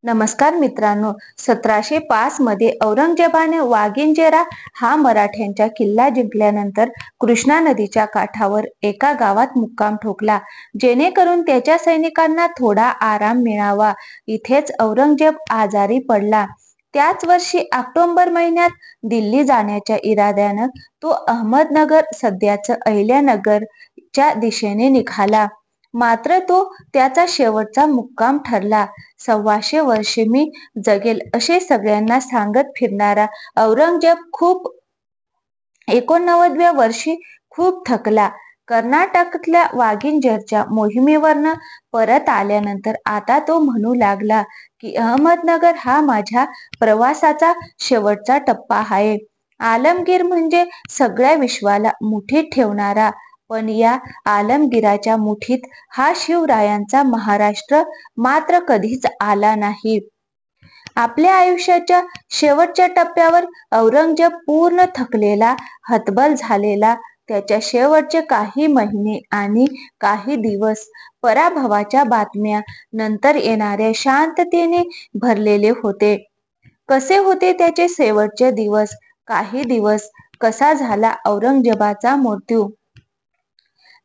नमस्कार मित्रांनो, 1705 मध्ये औरंगजेबाने वाघिंजेरा हा मराठ्यांचा किल्ला जिंकल्यानंतर कृष्णा नदीच्या काठावर एका गावात मुक्काम ठोकला, जेणेकरून त्याच्या सैनिकांना थोडा आराम मिळावा. इथेच औरंगजेब आजारी पडला. त्याच वर्षी ऑक्टोबर महिन्यात दिल्ली जाण्याच्या इराद्यानं तो अहमदनगर, सध्याचं अहिल्यानगरच्या दिशेने निघाला. मात्र तो त्याचा शेवटचा मुक्काम ठरला. 125 वर्षे मी जगेल असे सगळ्यांना सांगत फिरणारा औरंगजेब 89व्या वर्षी खूप थकला. कर्नाटकातल्या वाघिंजरच्या मोहिमेवरनं परत आल्यानंतर आता तो म्हणू लागला की अहमदनगर हा माझ्या प्रवासाचा शेवटचा टप्पा आहे. आलमगीर म्हणजे सगळ्या विश्वाला मुठीत ठेवणारा, पण या आलमगीराच्या मुठीत हा शिवरायांचा महाराष्ट्र मात्र कधीच आला नाही. आपल्या आयुष्याच्या शेवटच्या टप्प्यावर औरंगजेब पूर्ण थकलेला, हतबल झालेला. त्याच्या शेवटचे काही महिने आणि काही दिवस पराभवाच्या बातम्या नंतर येणाऱ्या शांततेने भरलेले होते. कसे होते त्याचे शेवटचे दिवस? काही दिवस. कसा झाला औरंगजेबाचा मृत्यू?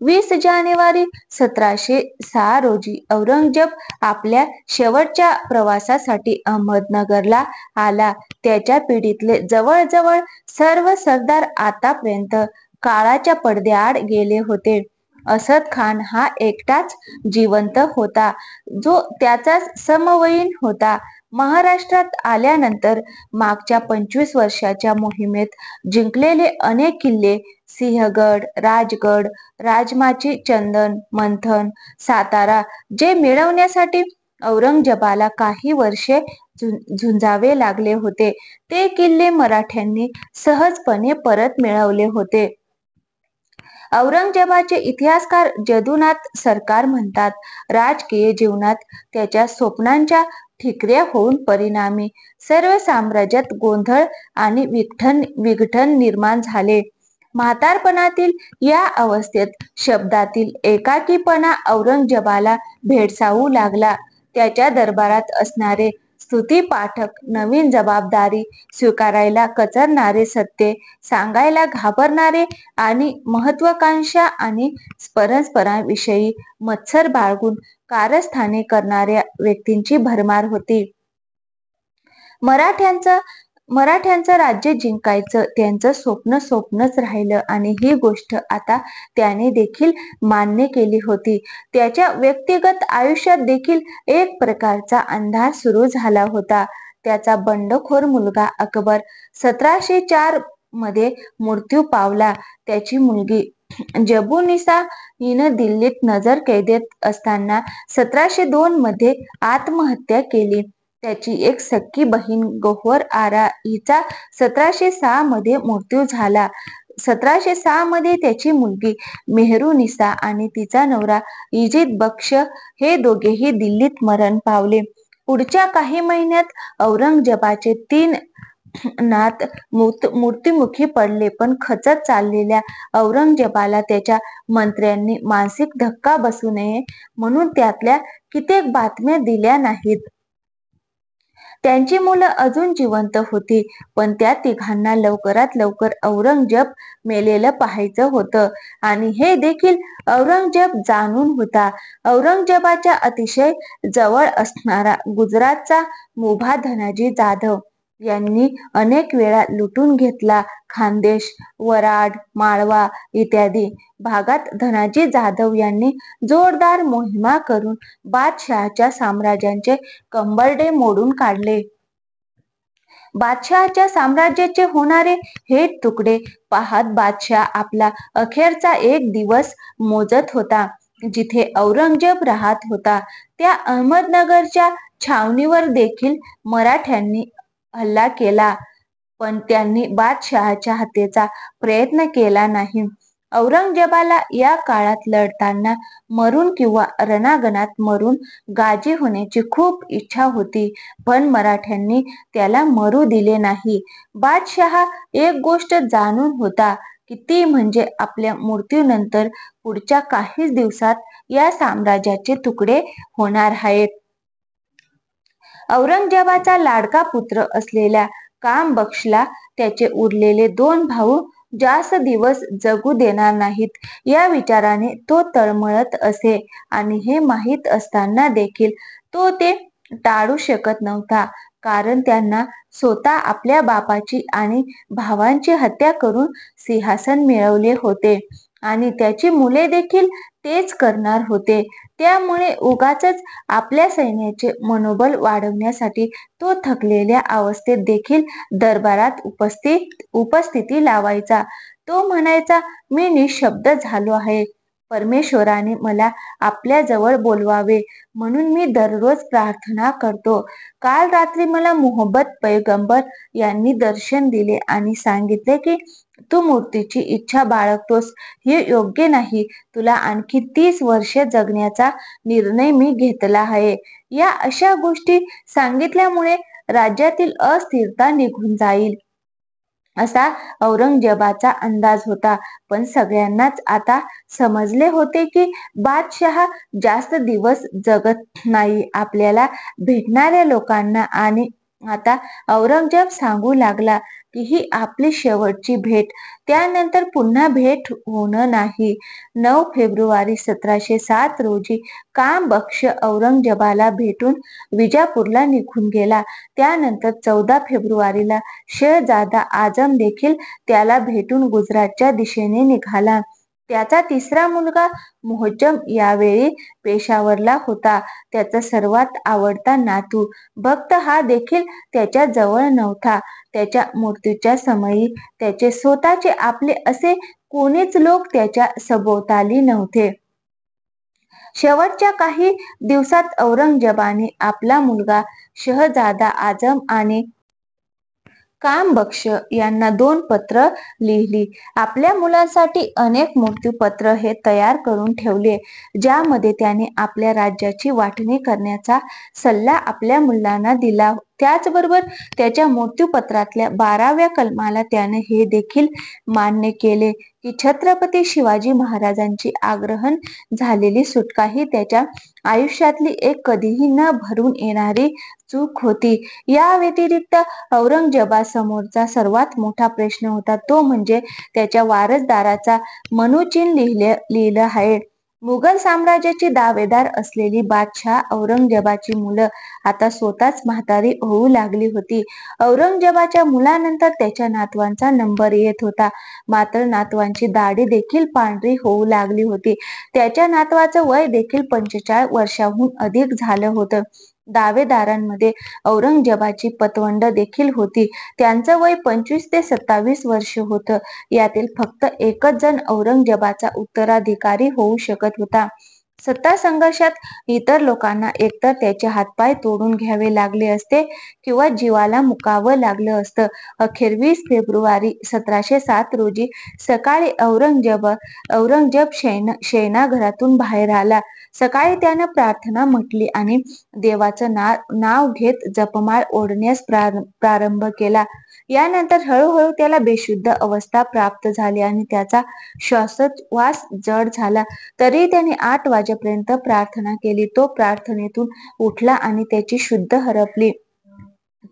20 जानेवारी 1706 रोजी औरंगजेब आपल्या शेवटच्या प्रवासासाठी अहमदनगरला आला. त्याच्या पिढीतले जवळजवळ सर्व सरदार आतापर्यंत काळाच्या पडद्याआड गेले होते. असद खान हा एकटाच जिवंत होता, जो त्याचाच समवयीन होता. महाराष्ट्रात आल्यानंतर मागच्या 25 वर्षाच्या मोहिमेत जिंकलेले अनेक किल्ले, सिंहगड, राजगड, राजमाची, चंदन, मंथन, सातारा जे मिळवण्यासाठी औरंगजेबाला काही वर्षे झुंजावे लागले होते, ते किल्ले मराठ्यांनी सहजपणे परत मिळवले होते. औरंगजेबाचे इतिहासकार जदुनाथ सरकार म्हणतात, राजकीय जीवनात त्याच्या स्वप्नांच्या ठिकऱ्या होऊन परिणामी सर्व साम्राज्यात गोंधळ आणि विघटन निर्माण झाले. म्हातारपणातील या अवस्थेत शब्दातील एकाकीपणा औरंगजेबाला भेडसावू लागला. त्याच्या दरबारात असणारे स्तुतिपाठक नवीन जबाबदारी स्वीकारायला कचरणारे, सत्य सांगायला घाबरणारे आणि महत्त्वाकांक्षा आणि परस्परांविषयी मत्सर बाळगून कारस्थाने करणाऱ्या व्यक्तींची भरमार होती. मराठ्यांचं राज्य जिंकायचं त्यांचं स्वप्नच राहिलं आणि ही गोष्ट आता त्याने देखील मान्य केली होती. त्याच्या व्यक्तिगत आयुष्यात देखील एक प्रकारचा अंधार सुरू झाला होता. त्याचा बंडखोर मुलगा अकबर 1704 मध्ये मृत्यू पावला. त्याची मुलगी जबुनिसा हिनं दिल्लीत नजरकैदेत असताना 1702 मध्ये आत्महत्या केली. त्याची एक सख्खी बहीण गौहर आरा हिचा 1706 मध्ये मृत्यू झाला. 1706 मध्ये त्याची मुलगी मेहरुनिसा आणि तिचा नवरा इजीद बक्श हे दोघेही दिल्लीत मरण पावले. पुढच्या काही महिन्यात औरंगजेबाचे 3 नात मृत्युमुखी पडले, पण खचत चाललेल्या औरंगजेबाला त्याच्या मंत्र्यांनी मानसिक धक्का बसू नये म्हणून त्यातल्या कित्येक बातम्या दिल्या नाहीत. त्यांची मुलं अजून जिवंत होती, पण त्या तिघांना लवकरात लवकर औरंगजेब मेलेलं पाहायचं होतं आणि हे देखील औरंगजेब जाणून होता. औरंगजेबाच्या अतिशय जवळ असणारा गुजरातचा मुभा धनाजी जाधव यांनी अनेक वेळा लुटून घेतला. खानदेश, वराड, माळवा इत्यादी भागात धनाजी जाधव यांनी जोरदार मोहिमा करून बादशहाच्या साम्राज्याचे कंबरडे मोडून काढले. बादशहाच्या साम्राज्याचे होणारे हे तुकडे पाहत बादशहा आपला अखेरचा एक दिवस मोजत होता. जिथे औरंगजेब राहत होता त्या अहमदनगरच्या छावणीवर देखील मराठ्यांनी हल्ला केला, पण त्यांनी बादशहाच्या हत्येचा प्रयत्न केला नाही. औरंगजेबाला या काळात लढताना मरून किंवा रणांगणात मरून गाजी होण्याची खूप इच्छा होती, पण मराठ्यांनी त्याला मरू दिले नाही. बादशहा एक गोष्ट जाणून होता की ती म्हणजे आपल्या मृत्यूनंतर पुढच्या काहीच दिवसात या साम्राज्याचे तुकडे होणार आहेत. औरंगजेबाचा लाडका पुत्र असलेल्या कामबक्षला त्याचे उरलेले 2 भाऊ जास्त दिवस जगू देणार नाहीत या विचाराने तो तळमळत असे आणि हे माहीत असताना देखील तो ते टाळू शकत नव्हता, कारण त्यांना स्वतः आपल्या बापाची आणि भावांची हत्या करून सिंहासन मिळवले होते आणि त्याची मुले देखील तेच करणार होते. त्यामुळे उगाचच आपल्या सैन्याचे मनोबल वाढवण्यासाठी तो थकलेल्या अवस्थेत देखील दरबारात उपस्थिती लावायचा. तो म्हणायचा, मी निशब्द झालो आहे. परमेश्वराने मला आपल्या जवळ बोलवावे म्हणून मी दररोज प्रार्थना करतो. काल रात्री मला मोहम्मद पैगंबर यांनी दर्शन दिले आणि सांगितले की तू मृत्यूची इच्छा बाळगतोस हे योग्य नाही. तुला आणखी 30 वर्षे जगण्याचा निर्णय मी घेतला आहे. या अशा गोष्टी सांगितल्यामुळे राज्यातील अस्थिरता निघून जाईल असा औरंगजेबाचा अंदाज होता. पण सगळ्यांनाच आता समजले होते की बादशहा जास्त दिवस जगत नाही आपल्याला भेटणाऱ्या लोकांना. आणि आता औरंगजेब सांगू लागला की ही आपली शेवटची भेट, त्यानंतर पुन्हा भेट होणं नाही. 9 फेब्रुवारी 1707 रोजी कामबक्ष औरंगजेबाला भेटून विजापूरला निघून गेला. त्यानंतर 14 फेब्रुवारीला शहजादा आझम देखील त्याला भेटून गुजरातच्या दिशेने निघाला. त्याचा तिसरा मुलगा मुअज्जम यावेळी पेशावरला होता. त्याचा सर्वात आवडता नातू बख्त हा देखील त्याच्या जवळ नव्हता. त्याच्या मृत्यूच्या समयी त्याचे स्वतःचे आपले असे कोणीच लोक त्याच्या सभोवताली नव्हते. शेवटच्या काही दिवसात औरंगजेबाने आपला मुलगा शहजादा आझम आणि कामबक्ष यांना 2 पत्र लिहिली. आपल्या मुलांसाठी अनेक मृत्यूपत्र हे तयार करून ठेवले, ज्यामध्ये त्याने आपल्या राज्याची वाटणी करण्याचा सल्ला आपल्या मुलांना दिला. त्याचबरोबर त्याच्या मृत्यूपत्रातल्या 12व्या कलमाला त्याने हे देखील मान्य केले की छत्रपती शिवाजी महाराजांची आग्रहण झालेली सुटका ही त्याच्या आयुष्यातली एक कधीही न भरून येणारी चूक होती. या व्यतिरिक्त औरंगजेबासमोरचा सर्वात मोठा प्रश्न होता तो म्हणजे त्याच्या वारसदाराचा मनुचिन्ह लिहिलं आहे. मुघल साम्राज्याची दावेदार असलेली बादशाह औरंगजेबाची मुलं आता स्वतःच म्हातारी होऊ लागली होती. औरंगजेबाच्या मुलानंतर त्याच्या नातवांचा नंबर येत होता. मात्र नातवांची दाढी देखील पांढरी होऊ लागली होती. त्याच्या नातवाचं वय देखील 45 वर्षांहून अधिक झालं होतं. दावेदारांमध्ये औरंगजेबाची पतवंड देखील होती. त्यांचं वय 25 ते 27 वर्ष होतं. यातील फक्त एकच जण औरंगजेबाचा उत्तराधिकारी होऊ शकत होता. सत्ता संघर्षात इतर लोकांना एकतर त्याचे हातपाय तोडून घ्यावे लागले असते किंवा जीवाला मुकावं लागलं असतं. अखेर 20 फेब्रुवारी 1707 रोजी सकाळी औरंगजेब शयनाघरातून बाहेर आला. सकाळी त्यानं प्रार्थना म्हटली आणि देवाचं नाव घेत जपमाळ ओढण्यास प्रारंभ केला. यानंतर हळूहळू त्याला बेशुद्ध अवस्था प्राप्त झाली आणि त्याचा श्वासोच्छ्वास जड झाला. तरीही त्याने 8 वाजेपर्यंत प्रार्थना केली. तो प्रार्थनेतून उठला आणि त्याची शुद्ध हरपली,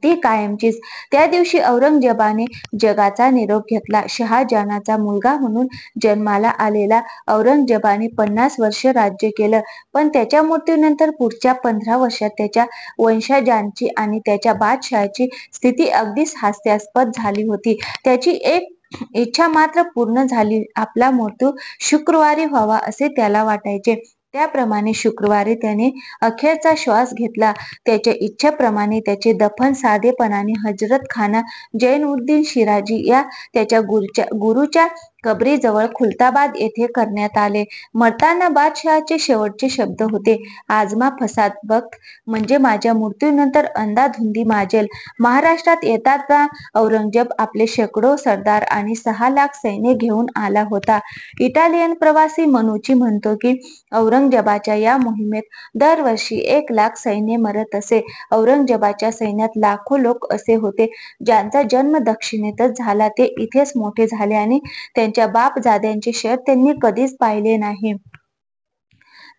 ती कायमचीच. त्या दिवशी औरंगजेबाने जगाचा निरोप घेतला. शहाजहानाचा मुलगा म्हणून जन्माला आलेला औरंगजेबाने 50 वर्ष राज्य केलं. पण त्याच्या मृत्यूनंतर पुढच्या 15 वर्षात त्याच्या वंशजांची आणि त्याच्या बादशहाची स्थिती अगदीच हास्यास्पद झाली होती. त्याची एक इच्छा मात्र पूर्ण झाली. आपला मृत्यू शुक्रवारी व्हावा असे त्याला वाटायचे. त्याप्रमाणे शुक्रवारी त्याने अखेरचा श्वास घेतला. त्याच्या इच्छेप्रमाणे त्याचे दफन साधेपणाने हजरत खाना जैनुद्दीन शिराजी या त्याच्या गुरुच्या कबरीजवळ खुलताबाद येथे करण्यात आले. मरताना बादशहाचे शेवटचे शब्द होते, आजमा फसाद बख्त, म्हणजे माझ्या मृत्यूनंतर अंधाधुंदी माजेल. महाराष्ट्रात येताना औरंगजेब आपले शेकडो सरदार आणि 6 लाख सैन्य घेऊन आला होता. इटालियन प्रवासी मनुची म्हणतो की औरंगजेबाच्या या मोहिमेत दरवर्षी 1 लाख सैन्य मरत असे. औरंगजेबाच्या सैन्यात लाखो लोक असे होते ज्यांचा जन्म दक्षिणेतच झाला. ते इथेच मोठे झाले आणि त्यांच्या बापजाद्यांचे शहर त्यांनी कधीच पाहिले नाही.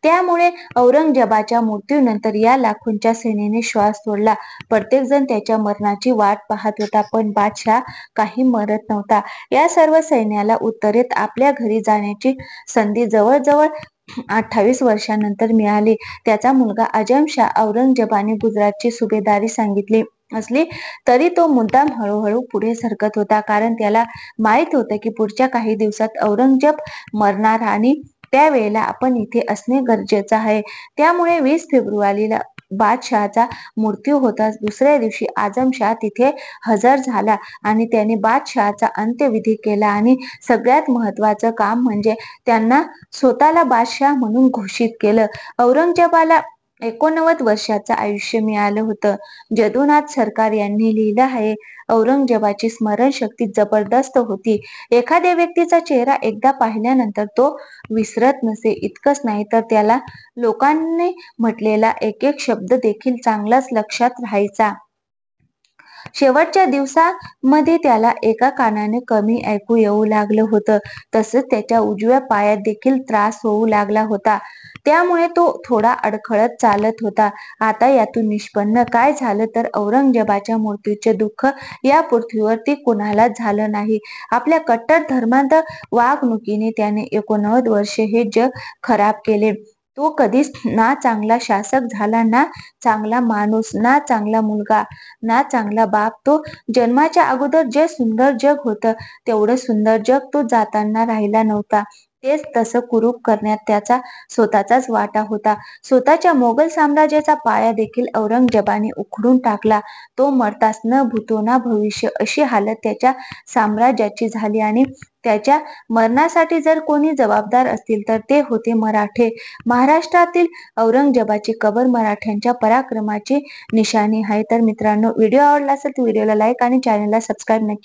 त्यामुळे औरंगजेबाच्या मृत्यूनंतर या लाखोंच्या सेनेने श्वास सोडला. प्रत्येक जण त्याच्या मरणाची वाट पाहत होता, पण बादशाह काही मरत नव्हता. या सर्व सैन्याला उत्तरेत आपल्या घरी जाण्याची संधी जवळजवळ 28 वर्षांनंतर मिळाली. त्याचा मुलगा आझमशाह औरंगजेबाने गुजरातची सुभेदारी सांगितली असली तरी तो मुद्दाम हळूहळू पुढे सरकत होता, कारण त्याला माहित होतं की पुढच्या काही दिवसात औरंगजेब मरणार आणि त्यावेळेला आपण इथे असणे गरजेचं आहे. त्यामुळे 20 फेब्रुवारीला बादशहाचा मृत्यू होताच दुसऱ्या दिवशी आझमशाह तिथे हजर झाला आणि त्याने बादशहाचा अंत्यविधी केला आणि सगळ्यात महत्वाचं काम म्हणजे त्यांना स्वतःला बादशाह म्हणून घोषित केलं. औरंगजेबाला 89 वर्षाचं आयुष्य मिळालं होतं. जदुनाथ सरकार यांनी लिहिलं आहे, औरंगजेबाची स्मरणशक्ती जबरदस्त होती. एखाद्या व्यक्तीचा चेहरा एकदा पाहिल्यानंतर तो विसरत नसे. इतकंच नाही तर त्याला लोकांनी म्हटलेला एक एक शब्द देखील चांगलाच लक्षात राहायचा. शेवटच्या दिवसामध्ये त्याला एका कानाने कमी ऐकू येऊ लागलं होतं. तसंच त्याच्या उजव्या पायात देखील त्रास होऊ लागला होता. त्यामुळे तो थोडा अडखळत चालत होता. आता यातून निष्पन्न काय झालं तर औरंगजेबाच्या मृत्यूचे दुःख या पृथ्वीवरती कुणालाच झालं नाही. आपल्या कट्टर धर्मांध वागणुकीने त्याने 89 वर्षे हे जग खराब केले. तो कधीच ना चांगला शासक झाला, ना चांगला माणूस, ना चांगला मुलगा, ना चांगला बाप. तो जन्माच्या अगोदर जे सुंदर जग होतं तेवढं सुंदर जग तो जाताना राहिला नव्हता. तेच तसं कुरूप करण्यात त्याचा स्वतःचाच वाटा होता. स्वतःच्या मोगल साम्राज्याचा पाया देखील औरंगजेबाने उखडून टाकला. तो मरताच न भूतो ना भविष्य अशी हालत त्याच्या साम्राज्याची झाली आणि त्याच्या मरणासाठी जर कोणी जबाबदार असतील तर ते होते मराठे. महाराष्ट्रातील औरंगजेबाची कबर मराठ्यांच्या पराक्रमाची निशाणी आहे. तर मित्रांनो, व्हिडिओ आवडला असेल तर व्हिडिओला लाईक आणि चॅनलला सबस्क्राईब नक्की